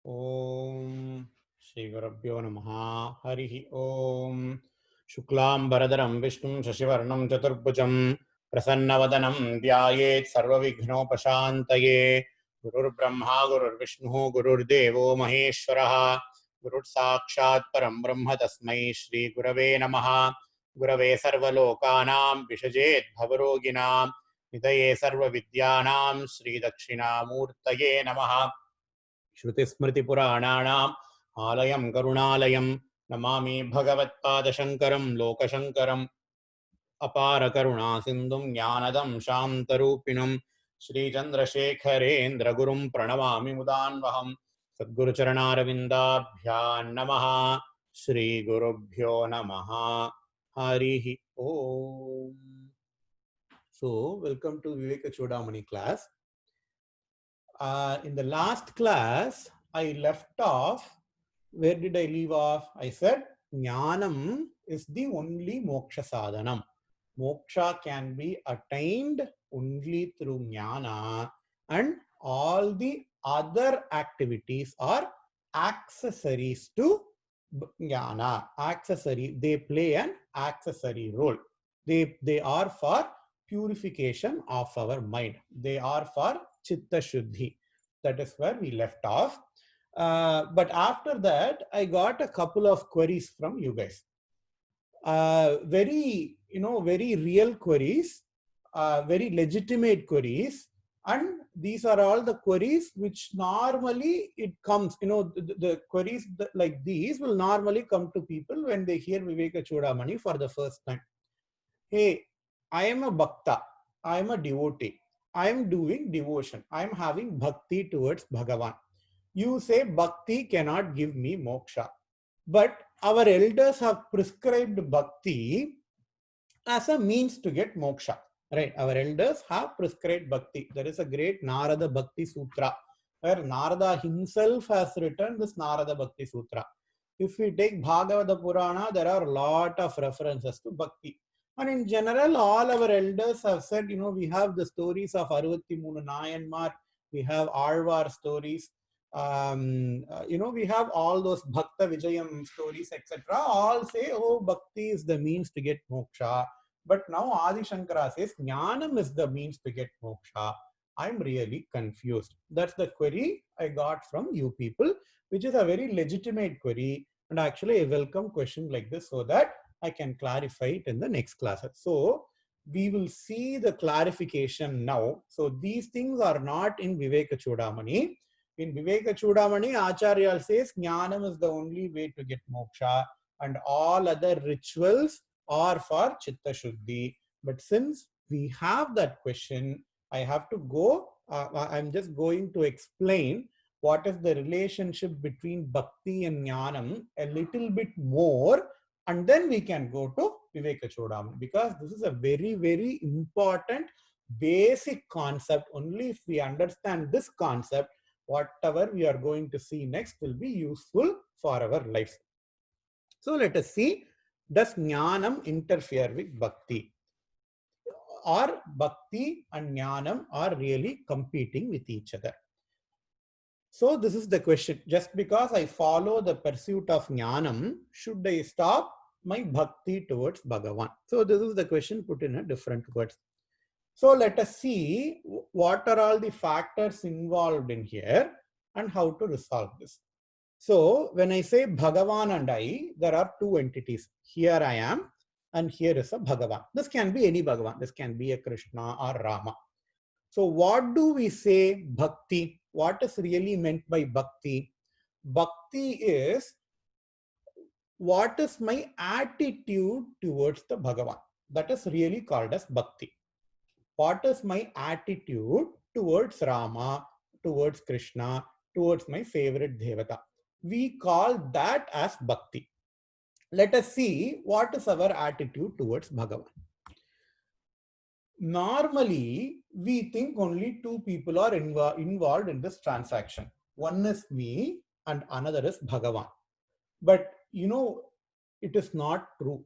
Om Shri Gurubhyo Namaha Harihi Om Shuklam Bharadharam Vishnum Shashivarnam Chaturbhujam Prasannavadanam Dhyayet Sarvavighnopashantaye Gurur Brahma Gurur Vishnu Gurur Devo Maheshwaraha Gurur Sakshat Param Brahma Tasmai Shri Gurave Namaha Gurave Sarvalokanam Vishajet Bhavaroginam Nidaye Sarva Vidyanam Shri Dakshinamurtaye Namaha श्रुतिस्मृतिपुराणानाम् आलयं करुणालयं नमामि भगवत्पादशङ्करं लोकशङ्करम् अपारकरुणासिन्धुं ज्ञानदं शान्तरूपिणं श्रीचन्द्रशेखरेन्द्रगुरुं प्रणमामि मुदान्वहं सद्गुरुचरणारविन्दाभ्यां नमः श्रीगुरुभ्यो नमः हरिः ओम्. So, welcome to Viveka Chudamani class. In the last class, I left off. Where did I leave off? I said, Jnanam is the only moksha sadhanam. Moksha can be attained only through jnana, and all the other activities are accessories to jnana. Accessory, they play an accessory role. They are for purification of our mind. They are for chitta shuddhi. That is where we left off. But after that, I got a couple of queries from you guys. Very real queries, very legitimate queries. And these are all the queries which normally it comes, the queries like these will normally come to people when they hear Viveka Chudamani for the first time. Hey, I am a bhakta. I am a devotee. I am doing devotion. I am having bhakti towards Bhagavan. You say bhakti cannot give me moksha. But our elders have prescribed bhakti as a means to get moksha. Right? Our elders have prescribed bhakti. There is a great Narada Bhakti Sutra where Narada himself has written this Narada Bhakti Sutra. If we take Bhagavata Purana, there are a lot of references to bhakti. And in general, all our elders have said, we have the stories of Aruvattimunu Nayanmar, we have Alvar stories, we have all those Bhakta Vijayam stories, etc. All say, oh, bhakti is the means to get moksha. But now Adi Shankara says, Jnanam is the means to get moksha. I'm really confused. That's the query I got from you people, which is a very legitimate query. And actually a welcome question like this so that I can clarify it in the next class. So we will see the clarification now. So these things are not in Viveka Chudamani. In Viveka Chudamani, Acharya says Jnanam is the only way to get moksha and all other rituals are for Chitta Shuddhi. But since we have that question, I have to go. I'm just going to explain what is the relationship between Bhakti and Jnanam a little bit more, and then we can go to Viveka Chudamani, because this is a very, very important basic concept. Only if we understand this concept, whatever we are going to see next will be useful for our lives. So let us see, does Jnanam interfere with Bhakti? Or Bhakti and Jnanam are really competing with each other? So this is the question. Just because I follow the pursuit of Jnanam, should I stop my Bhakti towards Bhagavan? So this is the question put in a different words. So let us see what are all the factors involved in here and how to resolve this. So when I say Bhagavan and I, there are two entities. Here I am and here is a Bhagavan. This can be any Bhagavan. This can be a Krishna or Rama. So what do we say Bhakti? What is really meant by Bhakti? Bhakti is what is my attitude towards the Bhagavan. That is really called as Bhakti. What is my attitude towards Rama, towards Krishna, towards my favorite Devata? We call that as Bhakti. Let us see what is our attitude towards Bhagavan. Normally, we think only two people are involved in this transaction. One is me and another is Bhagavan. But it is not true.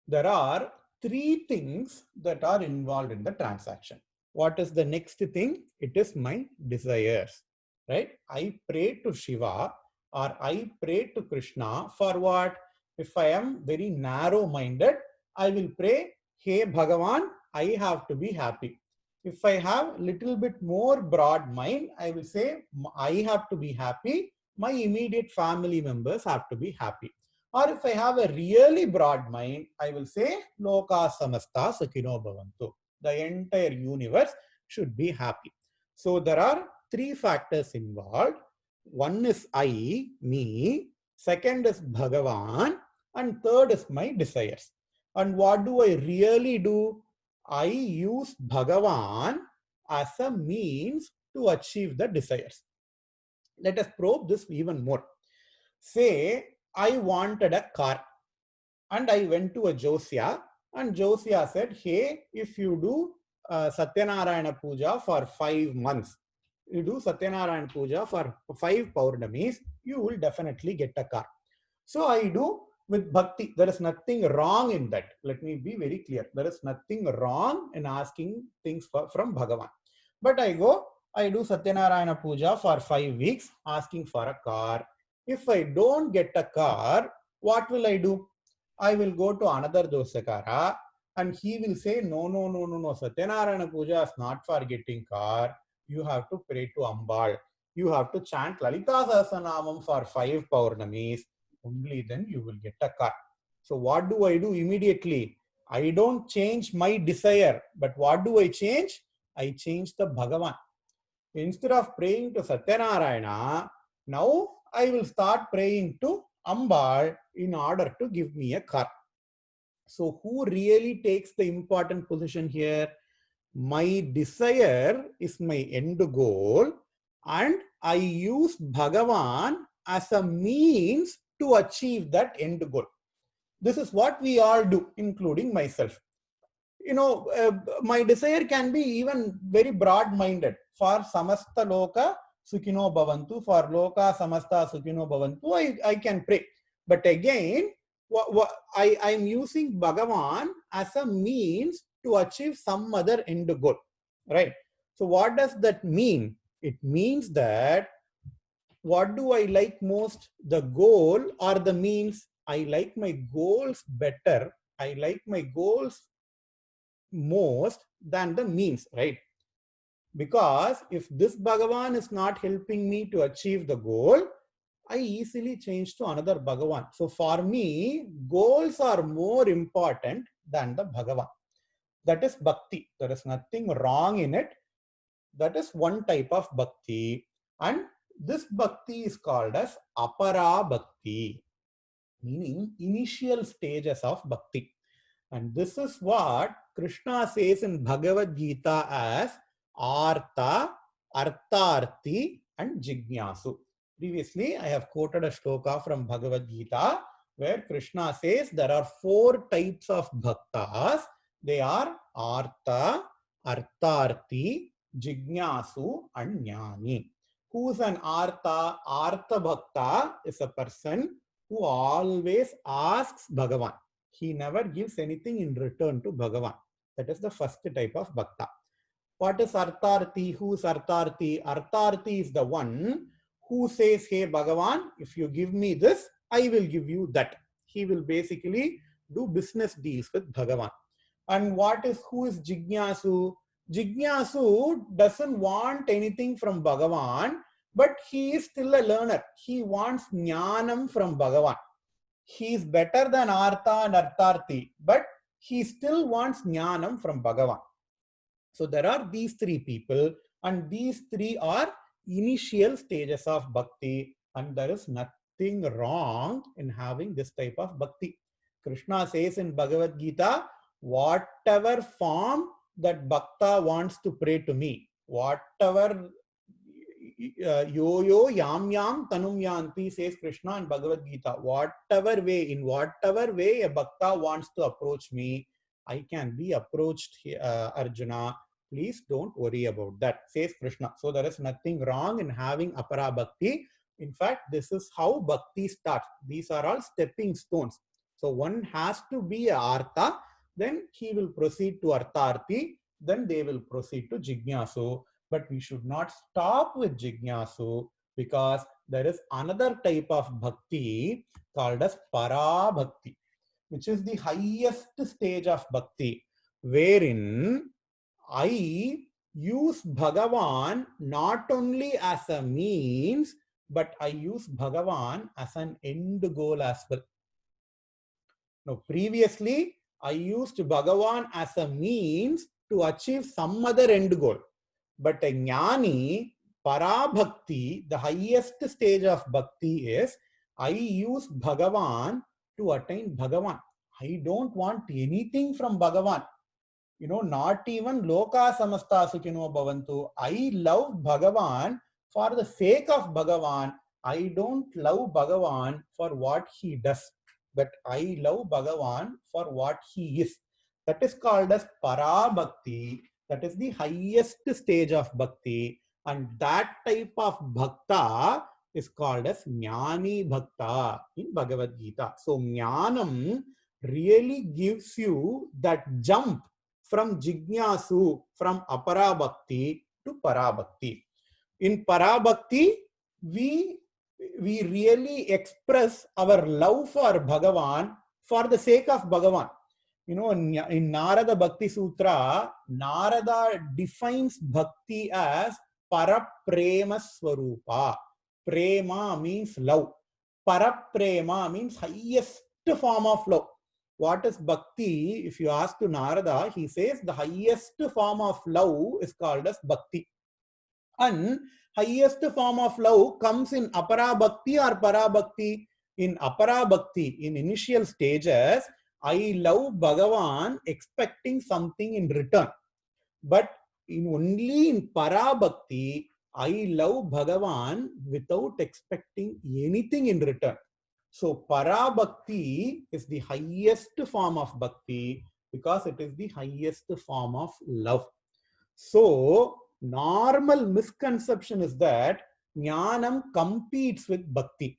There are three things that are involved in the transaction. What is the next thing? It is my desires. right? I pray to Shiva or I pray to Krishna for what? If I am very narrow minded, I will pray, hey Bhagavan, I have to be happy. If I have little bit more broad mind, I will say, I have to be happy. My immediate family members have to be happy. Or if I have a really broad mind, I will say, Loka samasta sukhino bhavantu. The entire universe should be happy. So there are three factors involved. One is I, me. Second is Bhagavan. And third is my desires. And what do I really do? I use Bhagavan as a means to achieve the desires. Let us probe this even more. Say, I wanted a car and I went to a Josya, and Josya said, hey, if you do Satyanarayana Puja for 5 months, you do Satyanarayana Puja for 5 Paurnamis, you will definitely get a car. So I do with bhakti. There is nothing wrong in that. Let me be very clear. There is nothing wrong in asking things from Bhagavan. But I do Satyanarayana Puja for 5 weeks asking for a car. If I don't get a car, what will I do? I will go to another Doshakara and he will say, no, Satyanarayana Puja is not for getting car. You have to pray to Ambal. You have to chant Lalita Sahasranamam for 5 Paurnamis. Only then you will get a car. So what do I do immediately? I don't change my desire, but what do I change? I change the Bhagavan. Instead of praying to Satyanarayana, now I will start praying to Ambal in order to give me a car. So who really takes the important position here? My desire is my end goal, and I use Bhagavan as a means to achieve that end goal. This is what we all do, including myself. My desire can be even very broad-minded. For Samasta Loka Sukhino Bhavantu, for Loka Samasta Sukhino Bhavantu, I can pray. But again, I'm using Bhagavan as a means to achieve some other end goal, right? So what does that mean? It means that what do I like most, the goal or the means? I like my goals better. I like my goals most than the means, right? Because if this Bhagavan is not helping me to achieve the goal, I easily change to another Bhagavan. So for me, goals are more important than the Bhagavan. That is bhakti. There is nothing wrong in it. That is one type of bhakti. And this bhakti is called as apara bhakti, meaning initial stages of bhakti. And this is what Krishna says in Bhagavad Gita as Artha, Artharthi, and Jignasu. Previously, I have quoted a shloka from Bhagavad Gita where Krishna says there are 4 types of bhaktas. They are Artha, Artharthi, Jignasu, and Jnani. Who's an Artha? Artha Bhakta is a person who always asks Bhagavan. He never gives anything in return to Bhagavan. That is the first type of bhakta. What is Artharthi? Who is Artharthi? Artharthi is the one who says, hey Bhagavan, if you give me this, I will give you that. He will basically do business deals with Bhagavan. And who is Jignasu? Jignasu doesn't want anything from Bhagavan, but he is still a learner. He wants jnanam from Bhagavan. He is better than Artha and Artharthi, but he still wants Jnanam from Bhagavan. So there are these 3 people, and these 3 are initial stages of bhakti, and there is nothing wrong in having this type of bhakti. Krishna says in Bhagavad Gita, whatever form that bhakta wants to pray to me, whatever yo yam yam tanum yanti, says Krishna in Bhagavad Gita. In whatever way a bhakta wants to approach me, I can be approached, Arjuna. Please don't worry about that, says Krishna. So there is nothing wrong in having apara bhakti. In fact, this is how bhakti starts. These are all stepping stones. So one has to be a artha, then he will proceed to artharthi, then they will proceed to jignasu. But we should not stop with Jignasu, because there is another type of bhakti called as para bhakti, which is the highest stage of bhakti, wherein I use Bhagavan not only as a means, but I use Bhagavan as an end goal as well. Now, previously, I used Bhagavan as a means to achieve some other end goal. But a jnani, parabhakti, the highest stage of bhakti is, I use Bhagavan to attain Bhagavan. I don't want anything from Bhagavan. Not even loka samasta sukhino bhavantu. I love Bhagavan for the sake of Bhagavan. I don't love Bhagavan for what he does, but I love Bhagavan for what he is. That is called as parabhakti. That is the highest stage of bhakti. And that type of bhakta is called as jnani bhakta in Bhagavad Gita. So jnanam really gives you that jump from Jignasu, from aparabhakti to parabhakti. In parabhakti, we really express our love for Bhagavan for the sake of Bhagavan. In Narada Bhakti Sutra, Narada defines bhakti as paraprema swarupa. Prema means love. Paraprema means highest form of love. What is bhakti? If you ask to Narada, he says the highest form of love is called as bhakti. And highest form of love comes in apara bhakti or para bhakti. In apara bhakti, in initial stages, I love Bhagavan expecting something in return. But only in para bhakti, I love Bhagavan without expecting anything in return. So para bhakti is the highest form of bhakti because it is the highest form of love. So normal misconception is that jnanam competes with bhakti.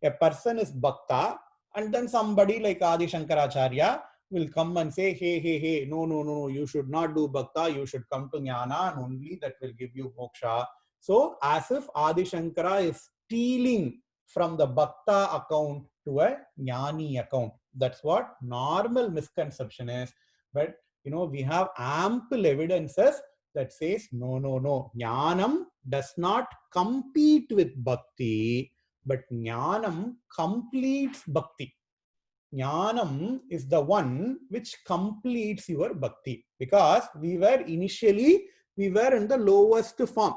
A person is bhakta, and then somebody like Adi Shankaracharya will come and say, hey, no, you should not do bhakta, you should come to jnana, and only that will give you moksha. So as if Adi Shankara is stealing from the bhakta account to a jnani account. That's what normal misconception is. But we have ample evidences that says no. Jnanam does not compete with bhakti, but jnanam completes bhakti. Jnanam is the one which completes your bhakti, because we were in the lowest form.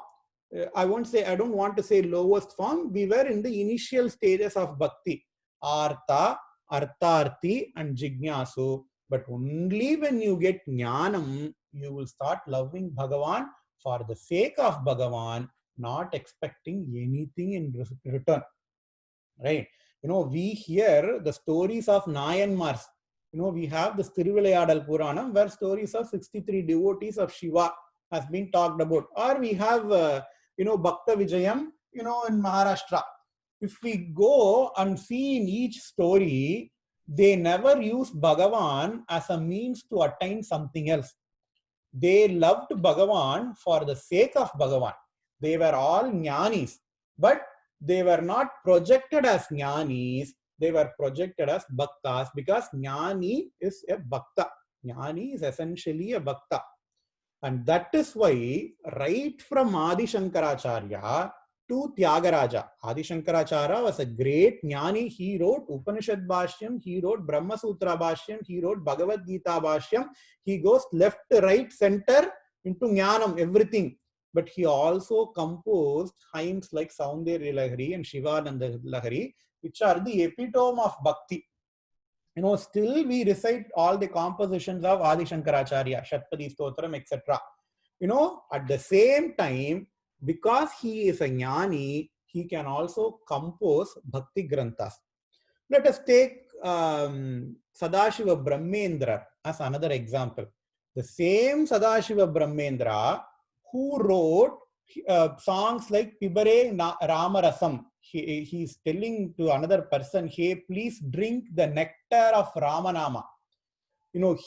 I don't want to say lowest form. We were in the initial stages of bhakti, artha, artharthi, and jignasu. But only when you get jnanam, you will start loving Bhagavan for the sake of Bhagavan, not expecting anything in return. Right? We hear the stories of Nayanmars. We have this Thiruvilayadal Puranam where stories of 63 devotees of Shiva has been talked about. Or we have, Bhakta Vijayam, in Maharashtra. If we go and see in each story, they never use Bhagavan as a means to attain something else. They loved Bhagavan for the sake of Bhagavan. They were all jnanis, but they were not projected as jnanis. They were projected as bhaktas, because jnani is a bhakta. Jnani is essentially a bhakta. And that is why right from Adi Shankaracharya to Tyagaraja. Adi Shankaracharya was a great jnani. He wrote Upanishad Bhashyam, he wrote Brahma Sutra Bhashyam, he wrote Bhagavad Gita Bhashyam. He goes left, right, center into jnanam, everything. But he also composed hymns like Saundarya Lahari and Shivananda Lahari, which are the epitome of bhakti. Still we recite all the compositions of Adi Shankaracharya, Shatpadi Stotram, etc. At the same time, because he is a jnani, he can also compose bhakti granthas. Let us take Sadashiva Brahmendra as another example. The same Sadashiva Brahmendra who wrote songs like Pibare Ramarasam. He is telling to another person, hey, please drink the nectar of Ramanama.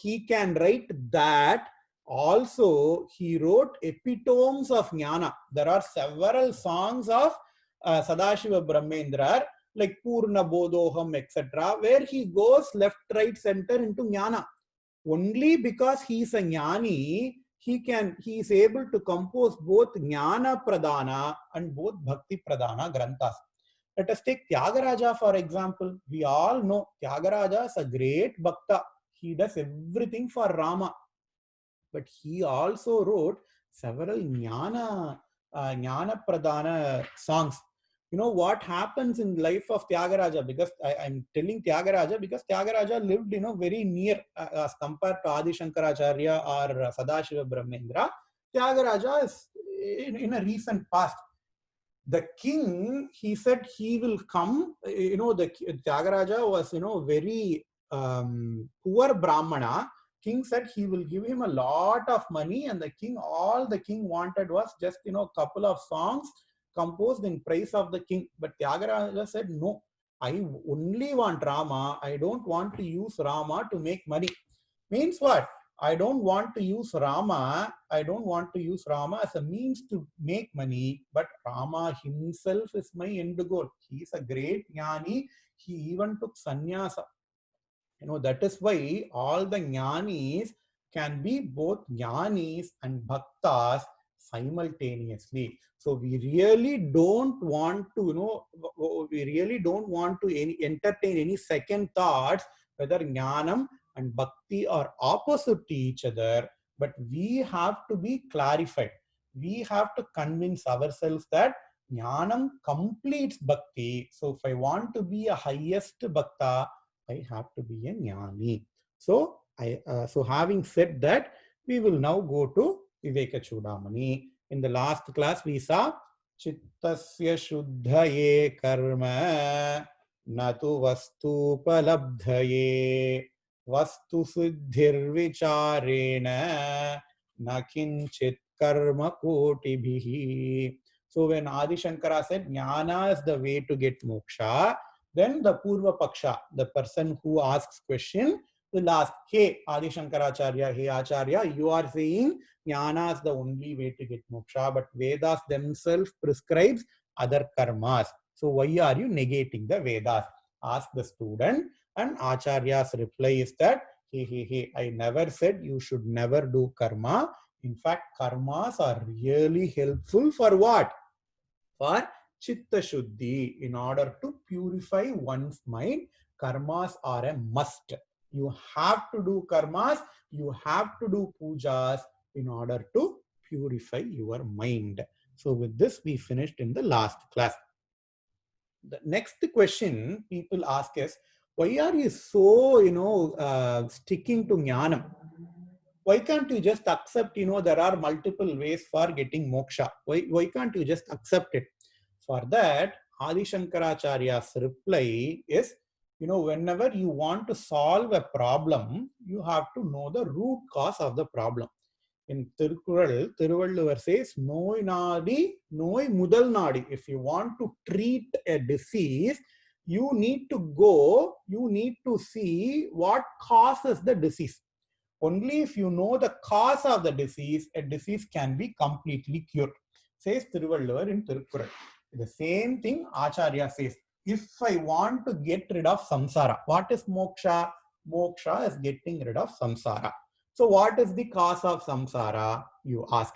He can write that Also, he wrote epitomes of jnana. There are several songs of Sadashiva Brahmendra, like Purna Bodhoham, etc., where he goes left, right, center into jnana. Only because he is a jnani, he is able to compose both jnana pradana and both bhakti pradana granthas. Let us take Tyagaraja for example. We all know Tyagaraja is a great bhakta. He does everything for Rama. But he also wrote several jnana pradana songs. You know what happens in life of Tyagaraja? Because I'm telling Tyagaraja because Tyagaraja lived, very near as compared to Adi Shankaracharya or Sadashiva Brahmendra. Tyagaraja is in a recent past. The king, he said he will come. The Tyagaraja was, very poor Brahmana. King said he will give him a lot of money, and all the king wanted was just, couple of songs composed in praise of the king. But Tyagaraja said, no, I only want Rama. I don't want to use Rama to make money. Means what? I don't want to use Rama. I don't want to use Rama as a means to make money, but Rama himself is my end goal. He is a great jnani. He even took sannyasa. That is why all the jnanis can be both jnanis and bhaktas simultaneously. So we really don't want to, entertain any second thoughts whether jnanam and bhakti are opposite to each other, but we have to be clarified. We have to convince ourselves that jnanam completes bhakti. So if I want to be a highest bhakta, I have to be a jnani. So having said that, we will now go to Viveka Chudamani. In the last class, we saw Chittasya Shuddhaye Karma Natu Vastu Palabdhaye Vastu Siddhir Vicharena Nakinchit Karma Kotibhihi. So when Adi Shankara said Jnana is the way to get moksha, then the Purva Paksha, the person who asks question, will ask, hey Adi Shankaracharya, hey Acharya, you are saying Jnana is the only way to get moksha, but Vedas themselves prescribes other karmas. So why are you negating the Vedas? Ask the student, and Acharya's reply is that, hey, I never said you should never do karma. In fact, karmas are really helpful for what? For Chitta Shuddhi. In order to purify one's mind, karmas are a must. You have to do karmas, you have to do pujas in order to purify your mind. So with this, we finished in the last class. The next question people ask is, why are you so, sticking to jnanam? Why can't you just accept, there are multiple ways for getting moksha? Why can't you just accept it? For that, Adi Shankaracharya's reply is, whenever you want to solve a problem, you have to know the root cause of the problem. In Tirukkural, Thiruvalluvar says, Noi nadi, noi mudal nadi. If you want to treat a disease, you need to see what causes the disease. Only if you know the cause of the disease, a disease can be completely cured, says Thiruvalluvar in Tirukkural. The same thing Acharya says. If I want to get rid of samsara, what is moksha? Moksha is getting rid of samsara. So what is the cause of samsara? You ask.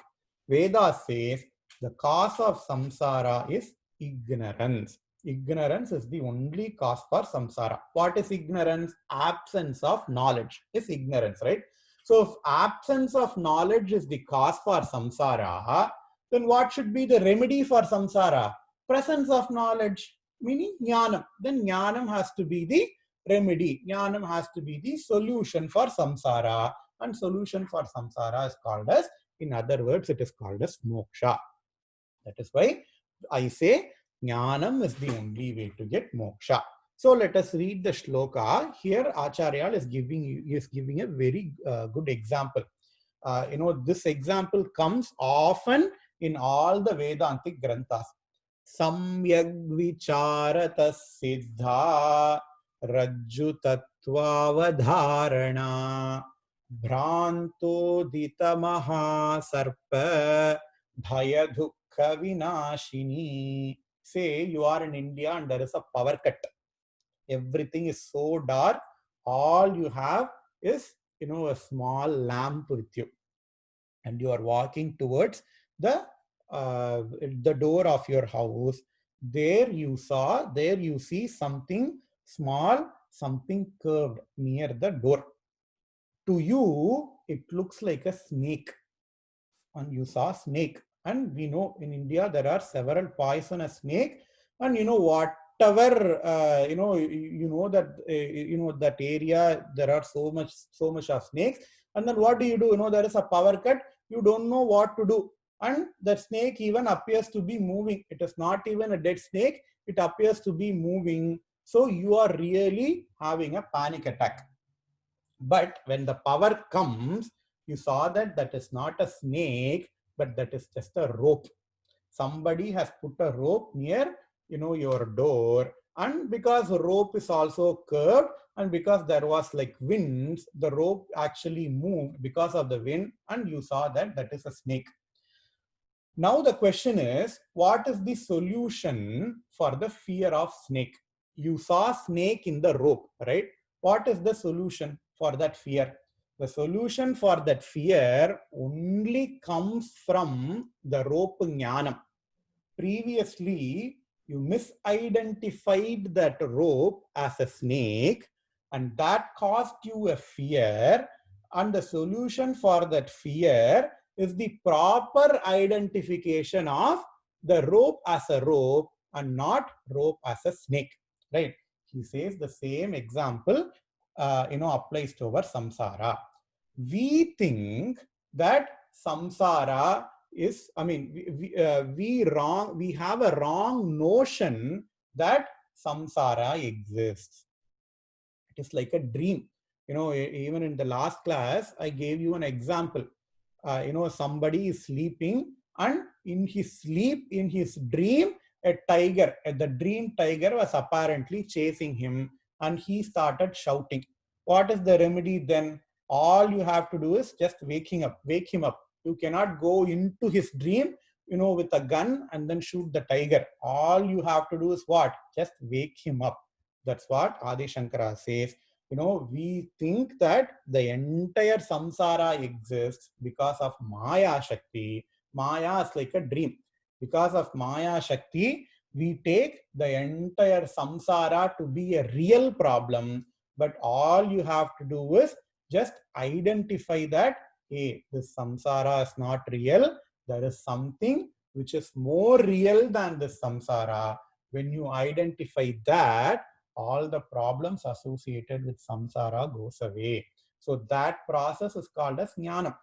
Veda says the cause of samsara is ignorance. Ignorance is the only cause for samsara. What is ignorance? Absence of knowledge is ignorance, right? So if absence of knowledge is the cause for samsara, then what should be the remedy for samsara? Presence of knowledge, meaning jnanam. Then jnanam has to be the remedy. Jnanam has to be the solution for samsara. And solution for samsara is called as, in other words, it is called as moksha. That is why I say jnanam is the only way to get moksha. So let us read the shloka. Here Acharya is giving a very good example. This example comes often in all the Vedantic Granthas. Samyag vicharata siddha rajju tattvavadharana Bhranto dita maha sarpa bhaya dukha vinashini. Say you are in India and there is a power cut. Everything is so dark. All you have is, a small lamp with you, and you are walking towards the the door of your house. There you see something small, something curved near the door. To you, it looks like a snake, and you saw snake. And we know in India there are several poisonous snake, and whatever you know that that area there are so much of snakes. And then what do? There is a power cut. You don't know what to do, and the snake even appears to be moving. It is not even a dead snake. It appears to be moving. So you are really having a panic attack. But when the power comes, you saw that that is not a snake, but that is just a rope. Somebody has put a rope near, your door. And because the rope is also curved, and because there was like winds, the rope actually moved because of the wind, and you saw that that is a snake. Now the question is, what is the solution for the fear of snake? You saw snake in the rope, right? What is the solution for that fear? The solution for that fear only comes from the rope jnanam. Previously, you misidentified that rope as a snake, and that caused you a fear. And the solution for that fear is the proper identification of the rope as a rope and not rope as a snake, right? He says the same example applies to our samsara. We think that samsara is, we have a wrong notion that samsara exists. It is like a dream. Even in the last class I gave you an example. Somebody is sleeping, and in his sleep, in his dream, a tiger, the dream tiger was apparently chasing him, and he started shouting. What is the remedy then? All you have to do is just wake him up. You cannot go into his dream, with a gun and then shoot the tiger. All you have to do is what? Just wake him up. That's what Adi Shankara says. We think that the entire samsara exists because of Maya Shakti. Maya is like a dream. Because of Maya Shakti, we take the entire samsara to be a real problem. But all you have to do is just identify that, hey, this samsara is not real. There is something which is more real than this samsara. When you identify that, all the problems associated with samsara goes away. So that process is called as jnanam,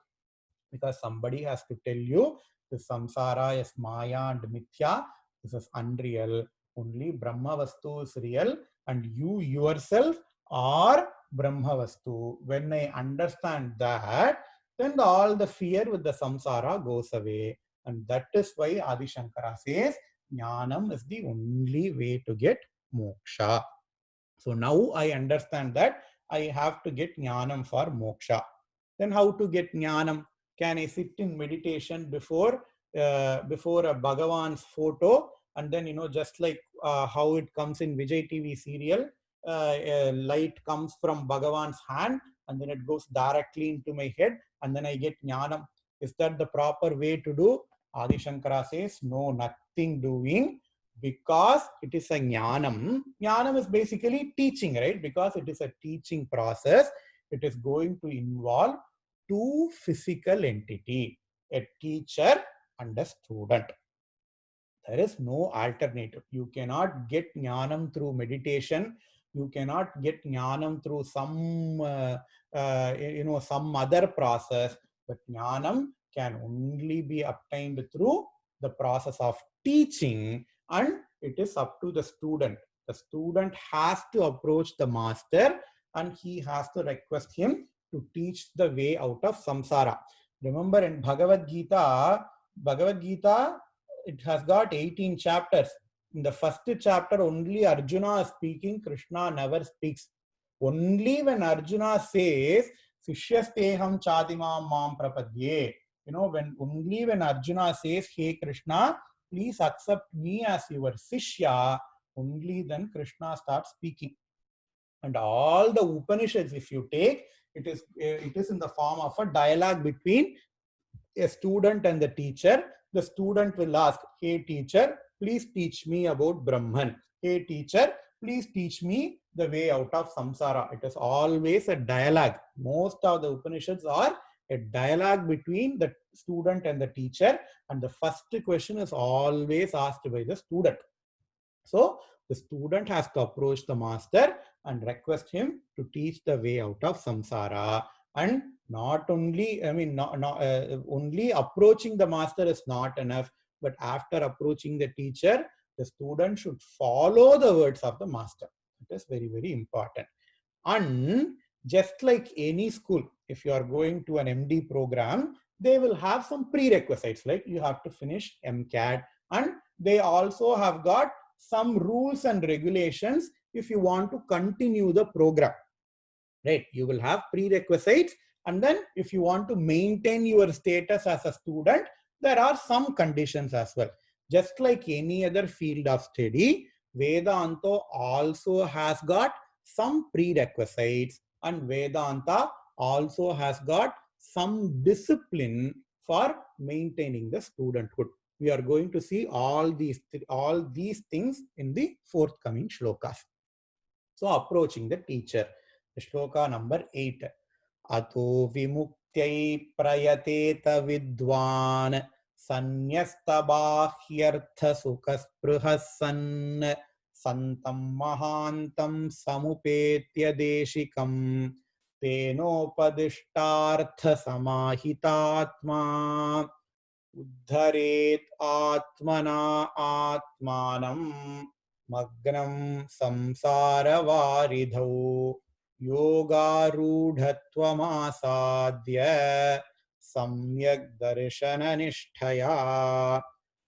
because somebody has to tell you the samsara is maya and mithya. This is unreal. Only Brahma Vastu is real, and you yourself are Brahma Vastu. When I understand that, then all the fear with the samsara goes away. And that is why Adi Shankara says jnanam is the only way to get moksha. So now I understand that I have to get jnanam for moksha. Then how to get jnanam? Can I sit in meditation before a Bhagavan's photo, and then just like how it comes in Vijay TV serial, a light comes from Bhagavan's hand and then it goes directly into my head and then I get jnanam. Is that the proper way to do? Adi Shankara says no, nothing doing, because it is a jnanam. Jnanam is basically teaching, right? Because it is a teaching process, it is going to involve two physical entity, a teacher and a student. There is no alternative. You cannot get jnanam through meditation. You cannot get jnanam through some other process. But jnanam can only be obtained through the process of teaching, and it is up to the student. The student has to approach the master, and he has to request him to teach the way out of samsara. Remember in Bhagavad Gita, it has got 18 chapters. In the first chapter, only Arjuna is speaking, Krishna never speaks. Only when Arjuna says Sishyasteham chadimam mam prapadye. You know, when Arjuna says, "Hey Krishna, please accept me as your Sishya," only then Krishna starts speaking. And all the Upanishads, if you take, it is in the form of a dialogue between a student and the teacher. The student will ask, "Hey teacher, please teach me about Brahman. Hey teacher, please teach me the way out of samsara." It is always a dialogue. Most of the Upanishads are a dialogue between the student and the teacher, and the first question is always asked by the student. So the student has to approach the master and request him to teach the way out of samsara. And not only, only approaching the master is not enough, but after approaching the teacher, the student should follow the words of the master. It is very, very important. And just like any school, if you are going to an MD program, they will have some prerequisites, like you have to finish MCAT, and they also have got some rules and regulations if you want to continue the program, right? You will have prerequisites, and then if you want to maintain your status as a student, there are some conditions as well. Just like any other field of study, Vedanta also has got some prerequisites, and Vedanta also has got some discipline for maintaining the studenthood. We are going to see all these things in the forthcoming shlokas. So approaching the teacher. Shloka number 8. Ato vimuktयै prayateta vidwan sanyastabāhyartha sukhasprihassan santam mahantam samupetya deshikam tenopadishtartha samahitātma uddharet atmana atmanam magnam samsara varidhau yogarudhattvamasadhya samyak darshana nishtaya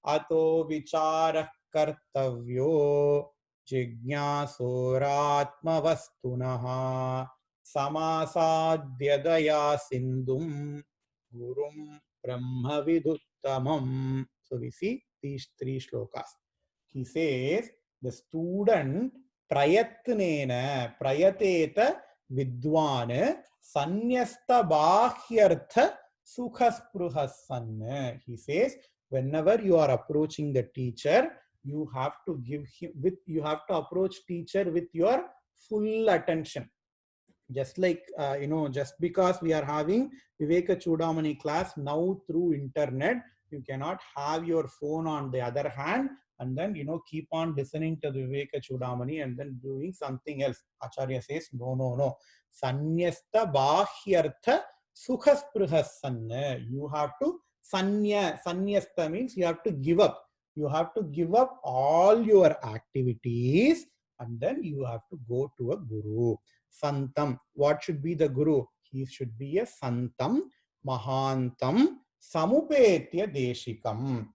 ato vichara kartavyo jignasoratmavastunaha samasadhya daya sindhum gurum brahma viduttamam. So we see these 3 shlokas. He says, the student prayatnena prayateta vidwan sanyasta bahyartha sukhasprihassan. He says, whenever you are approaching the teacher, you have to approach teacher with your full attention. Just like, just because we are having Viveka Chudamani class now through internet, you cannot have your phone on the other hand and then, keep on listening to the Viveka Chudamani and then doing something else. Acharya says, no. Sanyasta bahyartha sukhasprihassan. You have to, sanyasta means you have to give up. You have to give up all your activities and then you have to go to a guru. Santam. What should be the guru? He should be a santam, mahantam, samupetya deshikam.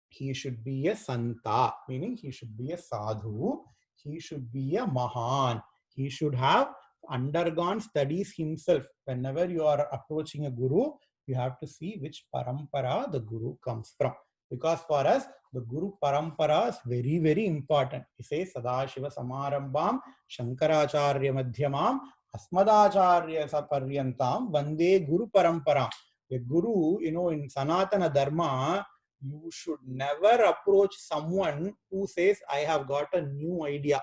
He should be a santa, meaning he should be a sadhu. He should be a mahan. He should have undergone studies himself. Whenever you are approaching a guru, you have to see which parampara the guru comes from. Because for us, the Guru Parampara is very, very important. He says, Sadashiva Samarambam, Shankaracharya Madhyamam, Asmadacharya Saparyantam, Vande Guru Parampara. A guru, in Sanatana Dharma, you should never approach someone who says, I have got a new idea.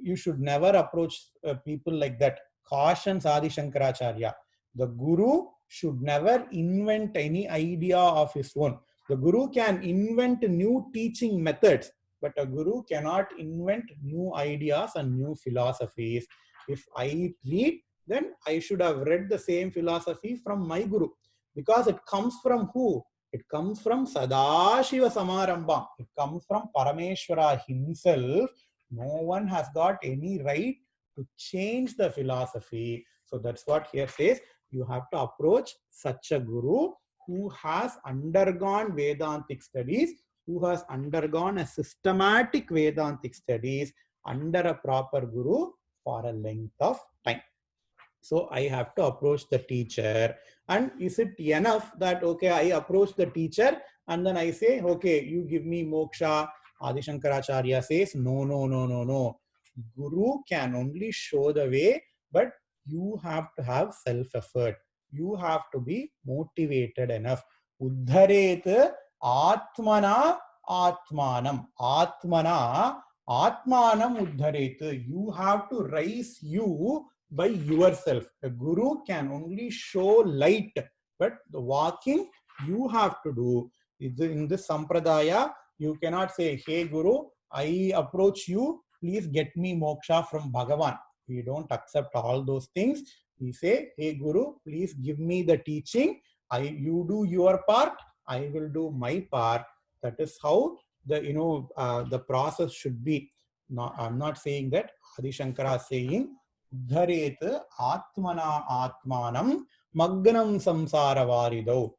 You should never approach people like that. Cautions Adi Shankaracharya. The guru should never invent any idea of his own. The guru can invent new teaching methods, but a guru cannot invent new ideas and new philosophies. If I read, then I should have read the same philosophy from my guru. Because it comes from who? It comes from Sadashiva Samarambam. It comes from Parameshwara himself. No one has got any right to change the philosophy. So that's what here says. You have to approach such a guru who has undergone Vedantic studies, who has undergone a systematic Vedantic studies under a proper guru for a length of time. So I have to approach the teacher. And is it enough that, okay, I approach the teacher and then I say, okay, you give me moksha? Adi Shankaracharya says, no, no, no, no, no. Guru can only show the way, but you have to have self-effort. You have to be motivated enough. Uddharet atmana atmanam. Atmana atmanam uddharet. You have to raise you by yourself. A guru can only show light, but the walking you have to do. In this sampradaya, you cannot say, hey Guru, I approach you, please get me moksha from Bhagavan. We don't accept all those things. We say, hey Guru, please give me the teaching. You do your part, I will do my part. That is how the process should be. I'm not saying that. Adi Shankara is saying, Uddharet atmana atmanam magganam samsara varido.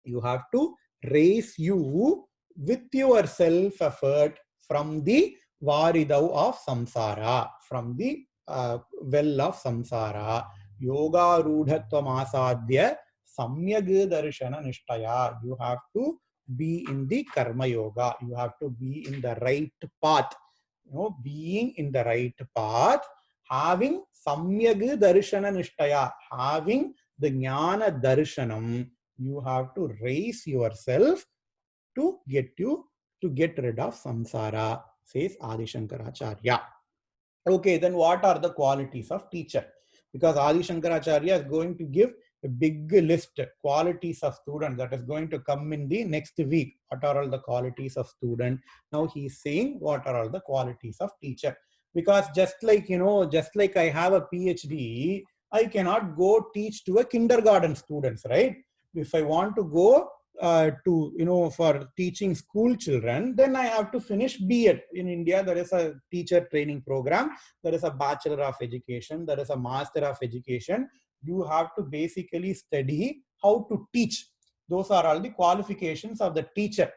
You have to raise you with your self-effort from the varidau of samsara, from the well of samsara. Yoga rudhatvam asadhya samyag darshana nishtaya. You have to be in the karma yoga. You have to be in the right path. Being in the right path, having samyag darshana nishtaya, having the jnana darshanam. You have to raise yourself to get rid of samsara, says Adi Shankaracharya. Okay, then what are the qualities of teacher? Because Adi Shankaracharya is going to give a big list, qualities of student, that is going to come in the next week. What are all the qualities of student? Now he is saying what are all the qualities of teacher. Because just like I have a PhD, I cannot go teach to a kindergarten students, right? If I want to go for teaching school children, then I have to finish B.Ed. In India, there is a teacher training program. There is a Bachelor of Education. There is a Master of Education. You have to basically study how to teach. Those are all the qualifications of the teacher,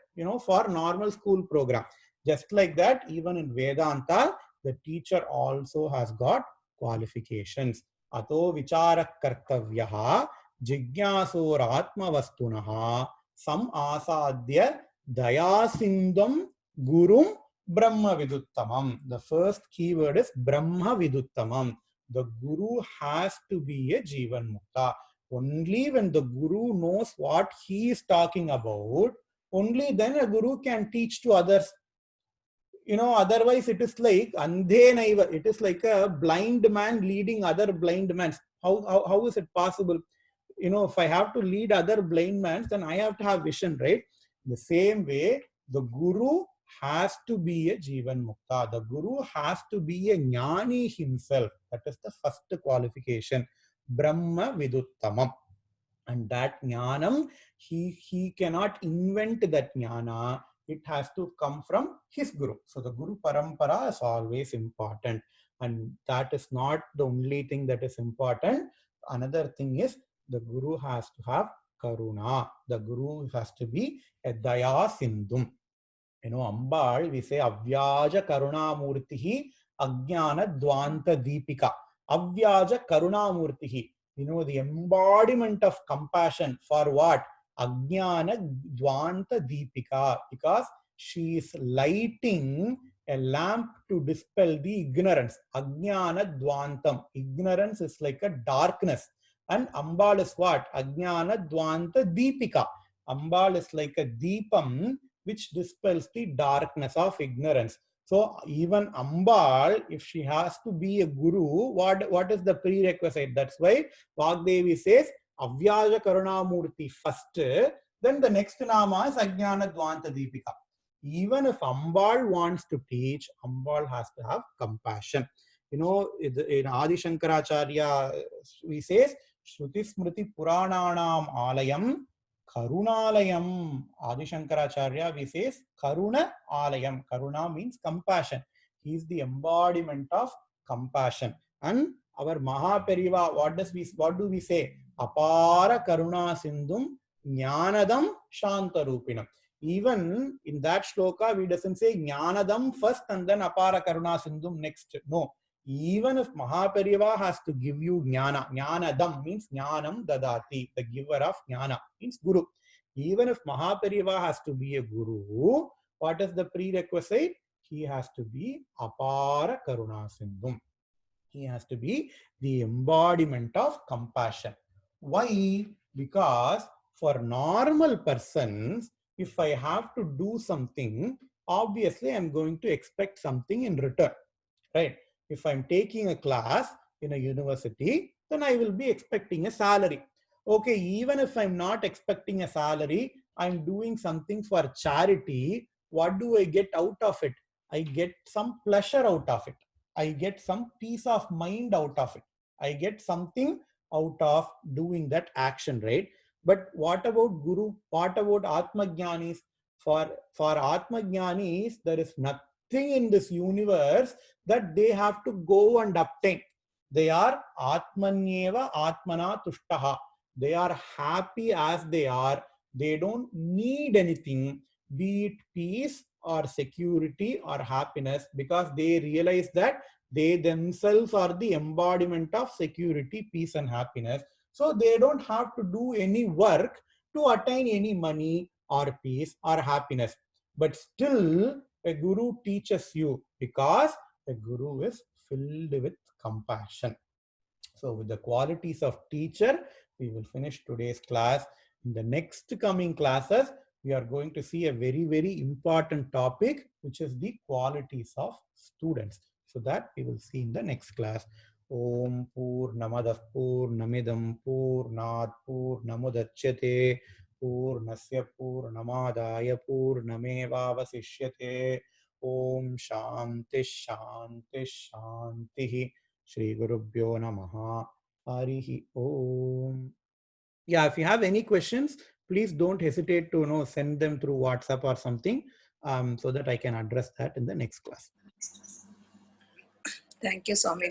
for normal school program. Just like that, even in Vedanta, the teacher also has got qualifications. Ato vichara kartavyaha jigyasur vastunaha sam asadhya dayasindam gurum brahma viduttamam. The first keyword is brahma viduttamam. The guru has to be a jivan mukta. Only when the guru knows what he is talking about, only then a guru can teach to others. Otherwise it is like andhe naiva. It is like a blind man leading other blind men. How is it possible? If I have to lead other blind men, then I have to have vision, right? The same way, the guru has to be a jivan mukta. The guru has to be a jnani himself. That is the first qualification. Brahma viduttamam. And that jnanam, he cannot invent that jnana. It has to come from his guru. So the guru parampara is always important. And that is not the only thing that is important. Another thing is the guru has to have karuna. The guru has to be a daya sindhum. Ambal, we say avyaja karuna murtihi ajnana dvanta deepika. Avyaja karuna murtihi. The embodiment of compassion for what? Ajnana dvanta deepika. Because she is lighting a lamp to dispel the ignorance. Ajnana dvantam. Ignorance is like a darkness. And Ambal is what? Ajnana dvanta deepika. Ambal is like a deepam which dispels the darkness of ignorance. So even Ambal, if she has to be a guru, what is the prerequisite? That's why Vagdevi says Avyaja Karunamurti first, then the next nama is Ajnana Dvanta Deepika. Even if Ambal wants to teach, Ambal has to have compassion. In Adi Shankaracharya, we says Shruti Smriti Purananam Alayam Karunalayam. Adi Shankaracharya, we says Karuna Alayam. Karuna means compassion. He is the embodiment of compassion. And our Mahaperiva, what do we say? Apara Karuna Sindhum Jnanadam Shantarupinam. Even in that shloka, we doesn't say Jnanadam first and then Apara Karuna Sindhum next. No. Even if Mahaperiyava has to give you jnana, jnanadam means jnanam dadati, the giver of jnana means guru. Even if Mahaperiyava has to be a guru, what is the prerequisite? He has to be apara karuna sindhum. He has to be the embodiment of compassion. Why? Because for normal persons, if I have to do something, obviously I'm going to expect something in return, right? If I'm taking a class in a university, then I will be expecting a salary. Okay, even if I'm not expecting a salary, I'm doing something for charity. What do I get out of it? I get some pleasure out of it. I get some peace of mind out of it. I get something out of doing that action, right? But what about Guru? What about Atma Jnanis? For Atma Jnanis, there is nothing in this universe that they have to go and obtain. They are Atmanyeva Atmana Tushtaha. They are happy as they are. They don't need anything, be it peace or security or happiness, because they realize that they themselves are the embodiment of security, peace, and happiness. So they don't have to do any work to attain any money or peace or happiness. But still, a guru teaches you because a guru is filled with compassion. So with the qualities of teacher, we will finish today's class. In the next coming classes, we are going to see a very, very important topic, which is the qualities of students. So that we will see in the next class. Om Purnamadah Purnamidam Purnat Purnamudachyate Purnasya Purnamadaya Purnamevavasishyate. Om Shanti Shanti Shanti. Shri Gurubhyo Namaha. Harihi Om. Yeah, if you have any questions, please don't hesitate to send them through WhatsApp or something, so that I can address that in the next class. Thank you, Swami.